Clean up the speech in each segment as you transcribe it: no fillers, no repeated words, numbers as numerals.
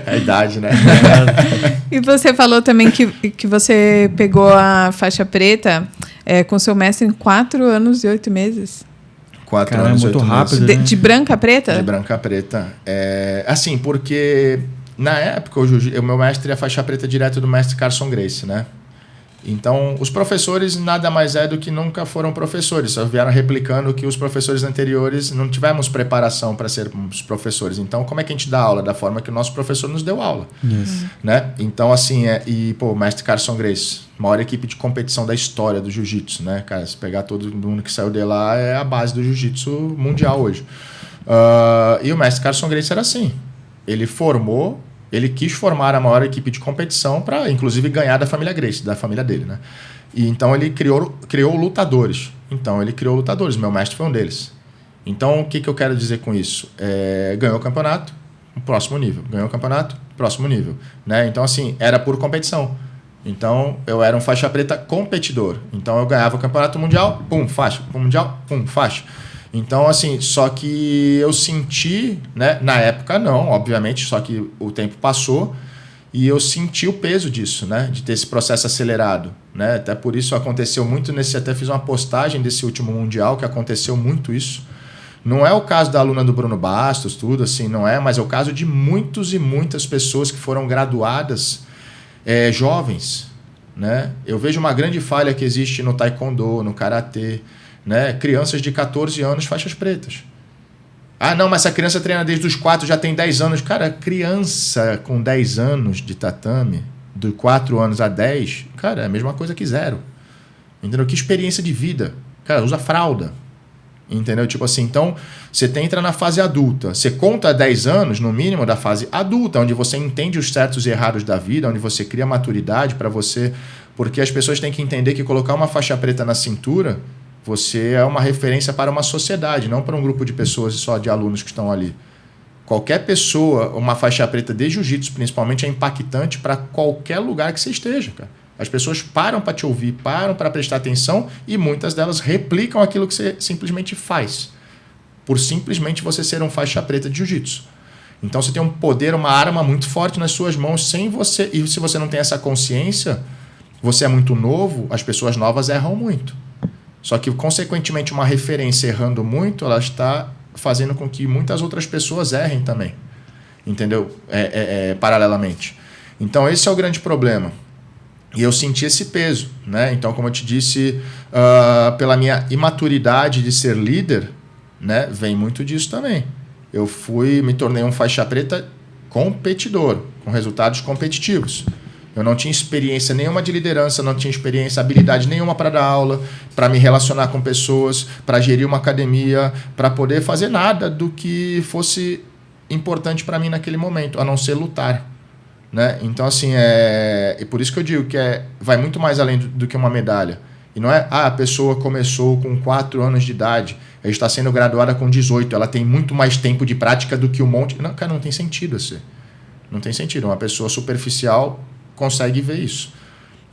É a idade, né? E você falou também que você pegou a faixa preta com seu mestre em 4 anos e 8 meses. 4 anos e 8 meses. Rápido, né? De branca a preta? De branca a preta. Assim, porque na época o meu mestre é a faixa preta direto do mestre Carson Gracie, né? Então, os professores nada mais é do que nunca foram professores, só vieram replicando que os professores anteriores não tivemos preparação para sermos professores. Então, como é que a gente dá aula? Da forma que o nosso professor nos deu aula. Né? Então, assim, o mestre Carson Gracie, maior equipe de competição da história do jiu-jitsu, né? Cara, se pegar todo mundo que saiu de lá, é a base do jiu-jitsu mundial hoje. E o mestre Carson Gracie era assim, ele quis formar a maior equipe de competição para, inclusive, ganhar da família Gracie, da família dele, né? E então ele criou lutadores. Meu mestre foi um deles. Então, o que eu quero dizer com isso? Ganhou o campeonato, próximo nível. Ganhou o campeonato, próximo nível. Né? Então, assim, era por competição. Então, eu era um faixa preta competidor. Então, eu ganhava o campeonato mundial, pum, faixa. Mundial, pum, faixa. Então, assim, só que eu senti, né? Na época não, obviamente, só que o tempo passou e eu senti o peso disso, né? De ter esse processo acelerado, né? Até por isso aconteceu muito até fiz uma postagem desse último Mundial, que aconteceu muito isso. Não é o caso da aluna do Bruno Bastos, tudo assim, não é, mas é o caso de muitos e muitas pessoas que foram graduadas jovens, né? Eu vejo uma grande falha que existe no taekwondo, no karatê, né? Crianças de 14 anos, faixas pretas. Ah, não, mas essa criança treina desde os 4, já tem 10 anos. Cara, criança com 10 anos de tatame, de 4 anos a 10, cara, é a mesma coisa que 0. Entendeu? Que experiência de vida. Cara, usa fralda. Entendeu? Tipo assim, então, você entra na fase adulta. Você conta 10 anos, no mínimo, da fase adulta, onde você entende os certos e errados da vida, onde você cria maturidade para você... Porque as pessoas têm que entender que colocar uma faixa preta na cintura... Você é uma referência para uma sociedade, não para um grupo de pessoas só de alunos que estão ali. Qualquer pessoa, uma faixa preta de jiu-jitsu, principalmente, é impactante para qualquer lugar que você esteja, cara. As pessoas param para te ouvir, param para prestar atenção e muitas delas replicam aquilo que você simplesmente faz. Por simplesmente você ser um faixa preta de jiu-jitsu. Então você tem um poder, uma arma muito forte nas suas mãos sem você... E se você não tem essa consciência, você é muito novo, as pessoas novas erram muito. Só que, consequentemente, uma referência errando muito, ela está fazendo com que muitas outras pessoas errem também. Entendeu? Paralelamente. Então, esse é o grande problema. E eu senti esse peso, né? Então, como eu te disse, pela minha imaturidade de ser líder, né, vem muito disso também. Eu me tornei um faixa preta competidor, com resultados competitivos. Eu não tinha experiência nenhuma de liderança, não tinha habilidade nenhuma para dar aula, para me relacionar com pessoas, para gerir uma academia, para poder fazer nada do que fosse importante para mim naquele momento, a não ser lutar. Né? Então, assim, é por isso que eu digo que vai muito mais além do que uma medalha. E não é, a pessoa começou com 4 anos de idade, ela está sendo graduada com 18, ela tem muito mais tempo de prática do que um monte... Não, cara, não tem sentido assim. Não tem sentido. Uma pessoa superficial consegue ver isso.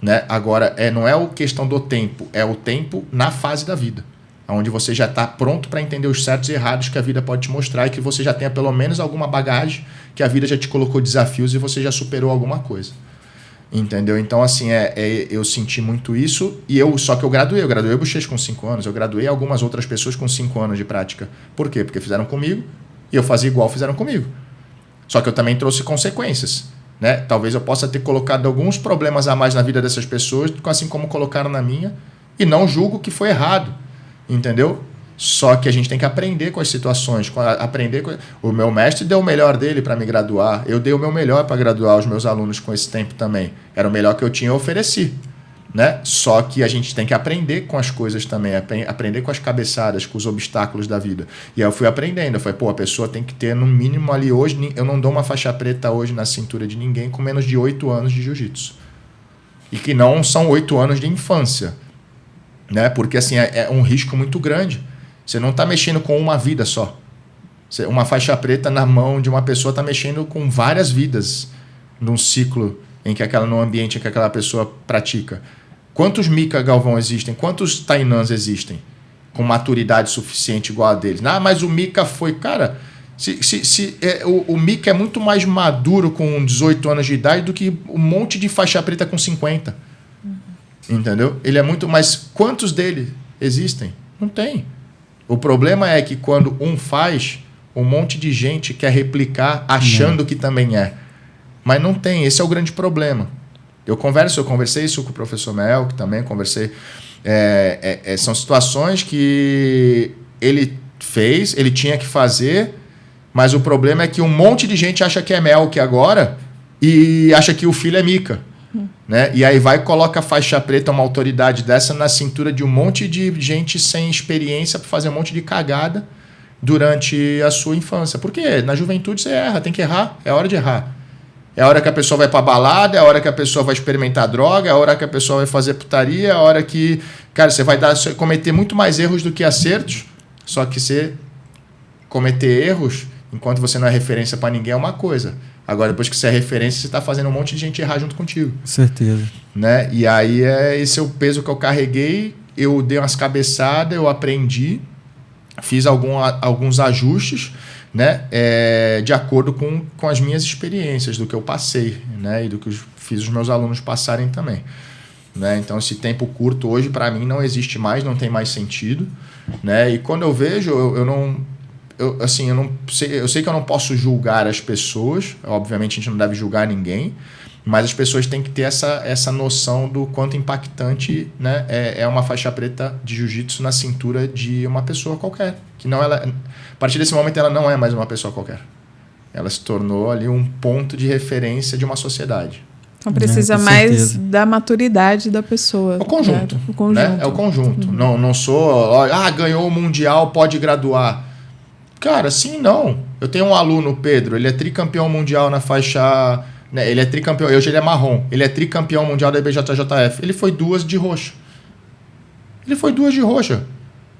Né? Agora, não é a questão do tempo, é o tempo na fase da vida, onde você já está pronto para entender os certos e errados que a vida pode te mostrar e que você já tenha pelo menos alguma bagagem, que a vida já te colocou desafios e você já superou alguma coisa. Entendeu? Então, assim, eu senti muito isso só que eu graduei o Bochecha com 5 anos, eu graduei algumas outras pessoas com 5 anos de prática. Por quê? Porque fizeram comigo e eu fazia igual fizeram comigo. Só que eu também trouxe consequências. Né? Talvez eu possa ter colocado alguns problemas a mais na vida dessas pessoas, assim como colocaram na minha, e não julgo que foi errado, entendeu? Só que a gente tem que aprender com as situações, o meu mestre deu o melhor dele para me graduar, eu dei o meu melhor para graduar os meus alunos com esse tempo também, era o melhor que eu tinha, eu ofereci. Né? Só que a gente tem que aprender com as coisas também, aprender com as cabeçadas, com os obstáculos da vida. E aí eu fui aprendendo, eu falei, a pessoa tem que ter no mínimo ali hoje, eu não dou uma faixa preta hoje na cintura de ninguém com menos de 8 anos de jiu-jitsu. E que não são 8 anos de infância. Né? Porque assim, é um risco muito grande. Você não está mexendo com uma vida só. Uma faixa preta na mão de uma pessoa está mexendo com várias vidas num ciclo no ambiente em que aquela pessoa pratica. Quantos Mika Galvão existem? Quantos Tainãs existem com maturidade suficiente igual a deles? Mas o Mika foi... Cara, O Mika é muito mais maduro com 18 anos de idade do que um monte de faixa preta com 50. Entendeu? Ele é muito mais... Quantos dele existem? Não tem. O problema é que quando um faz, um monte de gente quer replicar achando que também é. Mas não tem. Esse é o grande problema. Eu conversei isso com o professor Mel, que também conversei. São situações que ele fez, ele tinha que fazer, mas o problema é que um monte de gente acha que é Mel que agora e acha que o filho é Mika. Né? E aí vai e coloca a faixa preta, uma autoridade dessa, na cintura de um monte de gente sem experiência para fazer um monte de cagada durante a sua infância. Porque na juventude você erra, tem que errar, é hora de errar. É a hora que a pessoa vai pra balada, é a hora que a pessoa vai experimentar droga, é a hora que a pessoa vai fazer putaria, é a hora que... Cara, você vai cometer muito mais erros do que acertos, só que você cometer erros, enquanto você não é referência pra ninguém, é uma coisa. Agora, depois que você é referência, você tá fazendo um monte de gente errar junto contigo. Certeza. Né? E aí, esse é o peso que eu carreguei, eu dei umas cabeçadas, eu aprendi, fiz alguns ajustes, né, de acordo com as minhas experiências, do que eu passei, né, e do que fiz os meus alunos passarem também. Né? Então, esse tempo curto hoje, para mim, não existe mais, não tem mais sentido. Né? E quando eu vejo, eu sei que eu não posso julgar as pessoas, obviamente a gente não deve julgar ninguém, mas as pessoas têm que ter essa noção do quanto impactante, né, é uma faixa preta de jiu-jitsu na cintura de uma pessoa qualquer. Que não ela, a partir desse momento ela não é mais uma pessoa qualquer. Ela se tornou ali um ponto de referência de uma sociedade. Então precisa mais da maturidade da pessoa. O conjunto. O conjunto. Né? É o conjunto. Não sou... ganhou o Mundial, pode graduar. Cara, sim, não. Eu tenho um aluno, Pedro, ele é tricampeão mundial na faixa... Né, ele é tricampeão, hoje ele é marrom. Ele é tricampeão mundial da IBJJF. Ele foi 2 de roxa.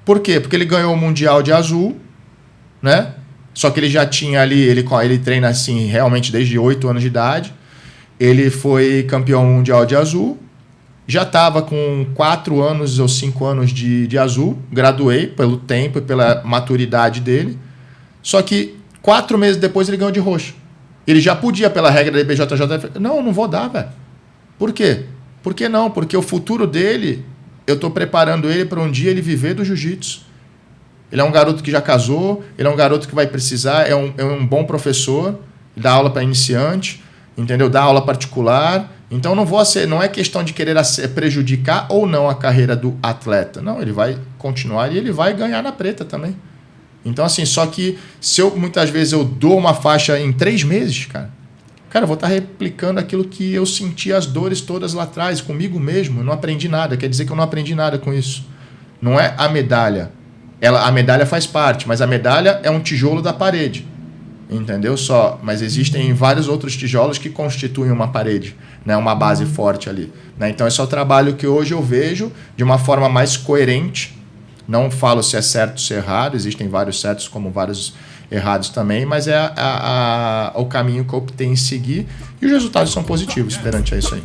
Por quê? Porque ele ganhou o Mundial de azul, né? Só que ele já tinha ali... Ele treina assim realmente desde 8 anos de idade. Ele foi campeão mundial de azul. Já estava com 4 anos ou 5 anos de azul. Graduei pelo tempo e pela maturidade dele. Só que 4 meses depois ele ganhou de roxa. Ele já podia, pela regra da IBJJF. Não vou dar, velho. Por quê? Por que não? Porque o futuro dele, eu estou preparando ele para um dia ele viver do jiu-jitsu. Ele é um garoto que já casou, ele é um garoto que vai precisar, é um bom professor, dá aula para iniciante, entendeu? Dá aula particular. Então não é questão de querer prejudicar ou não a carreira do atleta. Não, ele vai continuar e ele vai ganhar na preta também. Então, assim, só que se muitas vezes eu dou uma faixa em 3 meses, cara, eu vou estar replicando aquilo que eu senti as dores todas lá atrás, comigo mesmo. Eu não aprendi nada. Quer dizer que eu não aprendi nada com isso. Não é a medalha. A medalha faz parte, mas a medalha é um tijolo da parede. Entendeu? Mas existem vários outros tijolos que constituem uma parede, né? Uma base forte ali. Né? Então, esse é o trabalho que hoje eu vejo de uma forma mais coerente. Não falo se é certo ou se é errado, existem vários certos como vários errados também, mas é o caminho que eu optei em seguir e os resultados são positivos perante isso aí.